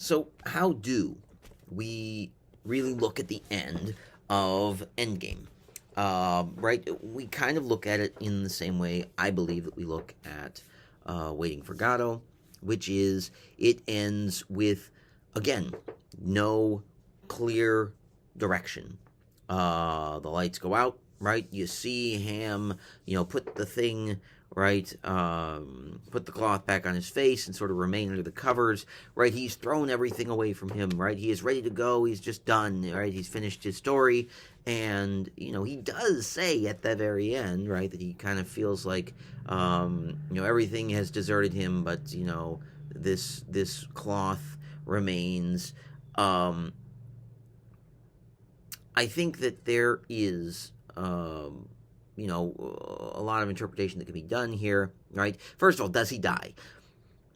So, how do we really look at the end of Endgame? Right? We kind of look at it in the same way I believe that we look at Waiting for Godot, which is it ends with, again, no clear direction. The lights go out, right? You see Ham, put the thing, right? Put the cloth back on his face and sort of remain under the covers, right? He's thrown everything away from him, right? He is ready to go. He's just done, right? He's finished his story. And, he does say at the very end, right, that he kind of feels like, everything has deserted him, but, this cloth remains. I think that there is, a lot of interpretation that can be done here, right? First of all, does he die?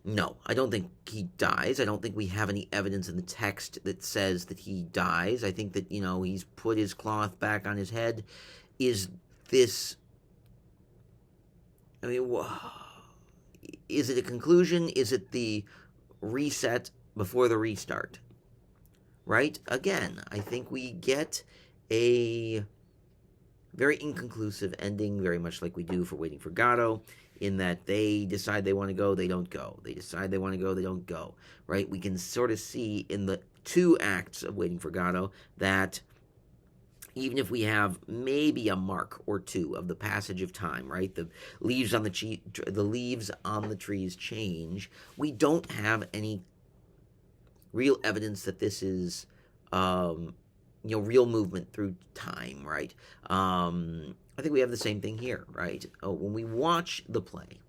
No, I don't think he dies. I don't think we have any evidence in the text that says that he dies. I think that, he's put his cloth back on his head. Is this, I mean, is it a conclusion? Is it the reset before the restart? Right? Again, I think we get a very inconclusive ending, very much like we do for Waiting for Godot, in that they decide they want to go, they don't go. They decide they want to go, they don't go. Right? We can sort of see in the two acts of Waiting for Godot that even if we have maybe a mark or two of the passage of time, right? The leaves on the trees change. We don't have any real evidence that this is, real movement through time, right? I think we have the same thing here, right? When we watch the play,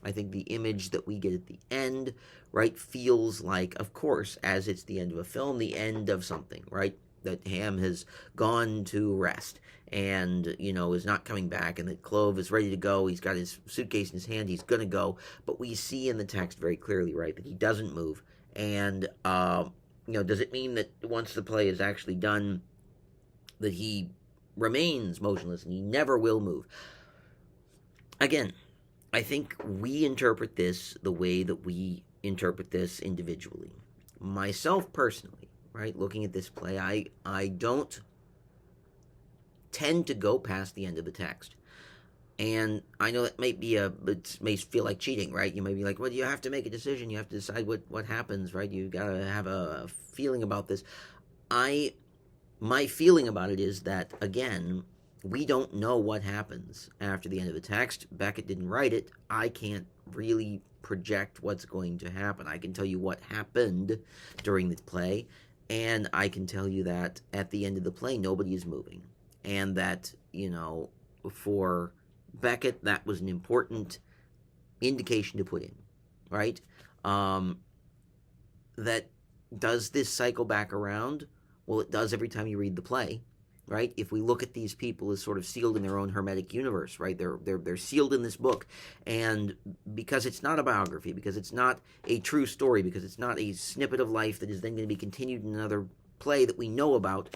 I think the image that we get at the end, right, feels like, of course, as it's the end of a film, the end of something, right? That Ham has gone to rest and, is not coming back, and that Clove is ready to go. He's got his suitcase in his hand. He's going to go. But we see in the text very clearly, right, that he doesn't move. And, does it mean that once the play is actually done, that he remains motionless and he never will move? Again, I think we interpret this the way that we interpret this individually. Myself personally, right, looking at this play, I don't tend to go past the end of the text. And I know that it may feel like cheating, right? You may be like, well, you have to make a decision. You have to decide what happens, right? You gotta have a feeling about this. My feeling about it is that, again, we don't know what happens after the end of the text. Beckett didn't write it. I can't really project what's going to happen. I can tell you what happened during the play, and I can tell you that at the end of the play, nobody is moving. And that, for Beckett, that was an important indication to put in, right? That does this cycle back around? Well, it does every time you read the play, right? If we look at these people as sort of sealed in their own hermetic universe, right? They're sealed in this book, and because it's not a biography, because it's not a true story, because it's not a snippet of life that is then going to be continued in another play that we know about,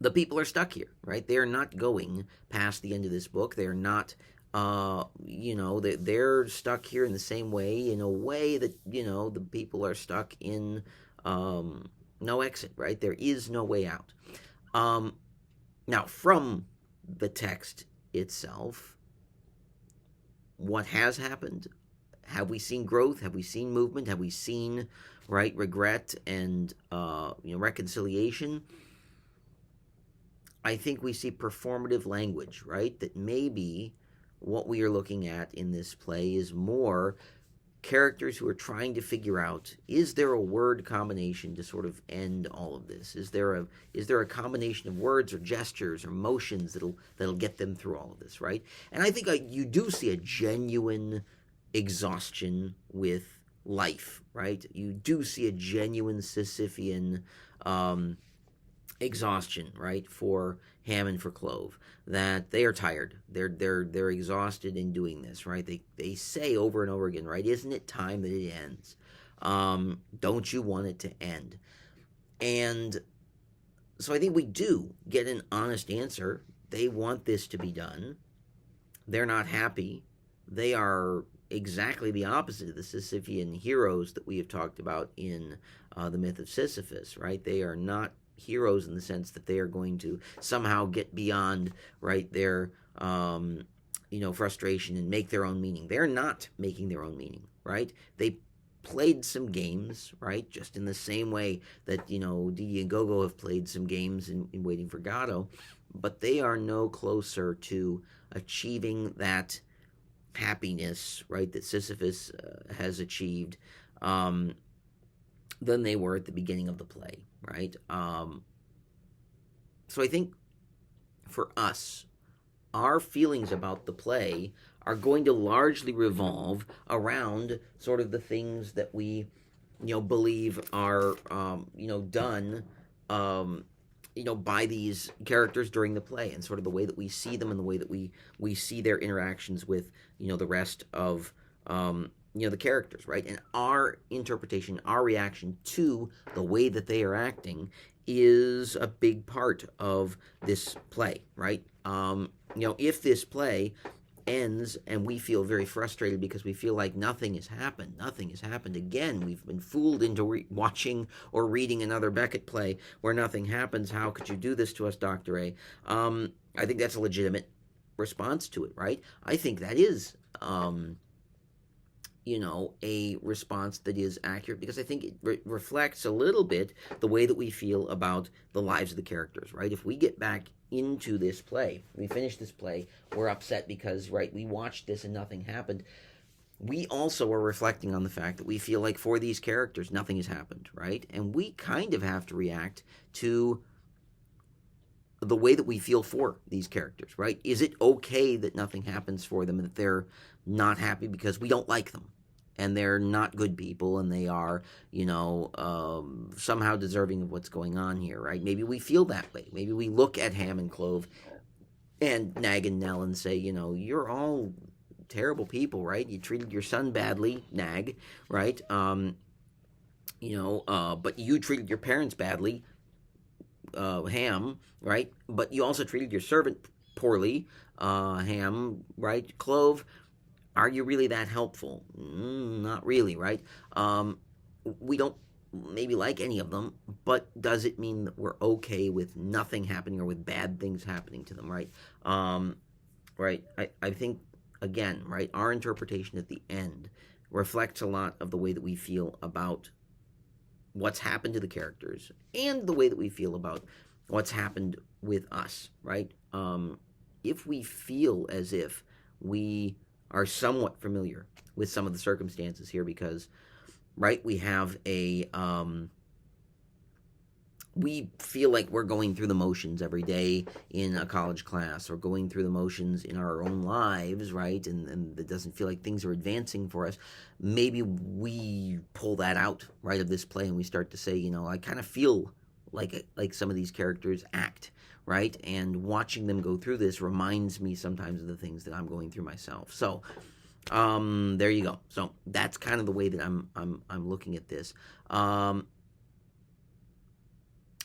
the people are stuck here, right? They're not going past the end of this book. They're not, they're stuck here in the same way, in a way that, the people are stuck in no exit, right? There is no way out. Now, from the text itself, what has happened? Have we seen growth? Have we seen movement? Have we seen, right, regret and, reconciliation? I think we see performative language, right? That maybe what we are looking at in this play is more characters who are trying to figure out, is there a word combination to sort of end all of this? Is there a combination of words or gestures or motions that'll get them through all of this, right? And I think you do see a genuine exhaustion with life, right? You do see a genuine Sisyphean exhaustion, right, for Ham and for Clove, that they are tired. They're exhausted in doing this, right? They say over and over again, right? Isn't it time that it ends? Don't you want it to end? And so I think we do get an honest answer. They want this to be done. They're not happy. They are exactly the opposite of the Sisyphean heroes that we have talked about in the myth of Sisyphus, right? They are not heroes in the sense that they are going to somehow get beyond, right, their frustration and make their own meaning. They're not making their own meaning, right? They played some games, right? Just in the same way that, Didi and Gogo have played some games in Waiting for Godot, but they are no closer to achieving that happiness, right, that Sisyphus has achieved than they were at the beginning of the play, right? So I think for us, our feelings about the play are going to largely revolve around sort of the things that we, believe are, done, by these characters during the play, and sort of the way that we see them and the way that we see their interactions with, the rest of, the characters, right? And our interpretation, our reaction to the way that they are acting is a big part of this play, right? If this play ends and we feel very frustrated because we feel like nothing has happened again, we've been fooled into watching or reading another Beckett play where nothing happens. How could you do this to us, Dr. A? I think that's a legitimate response to it, right? I think that is a response that is accurate, because I think it reflects a little bit the way that we feel about the lives of the characters, right? If we get back into this play, we finish this play, we're upset because, right, we watched this and nothing happened. We also are reflecting on the fact that we feel like for these characters, nothing has happened, right? And we kind of have to react to the way that we feel for these characters, right? Is it okay that nothing happens for them and that they're not happy because we don't like them and they're not good people and they are, somehow deserving of what's going on here, right? Maybe we feel that way. Maybe we look at Ham and Clove and Nag and Nell and say, you're all terrible people, right? You treated your son badly, Nag, right? But you treated your parents badly, Ham, right? But you also treated your servant poorly, Ham, right? Clove, are you really that helpful? Not really, right? We don't maybe like any of them, but does it mean that we're okay with nothing happening or with bad things happening to them, right? Right? I think, again, right, our interpretation at the end reflects a lot of the way that we feel about what's happened to the characters and the way that we feel about what's happened with us, right? If we feel as if we are somewhat familiar with some of the circumstances here because, right, we have we feel like we're going through the motions every day in a college class or going through the motions in our own lives, right? And it doesn't feel like things are advancing for us. Maybe we pull that out, right, of this play and we start to say, I kind of feel like some of these characters act, right? And watching them go through this reminds me sometimes of the things that I'm going through myself. So, there you go. So that's kind of the way that I'm looking at this.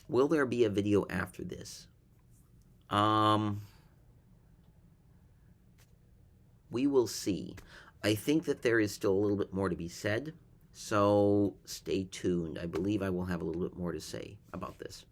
Will there be a video after this? We will see. I think that there is still a little bit more to be said, so stay tuned. I believe I will have a little bit more to say about this.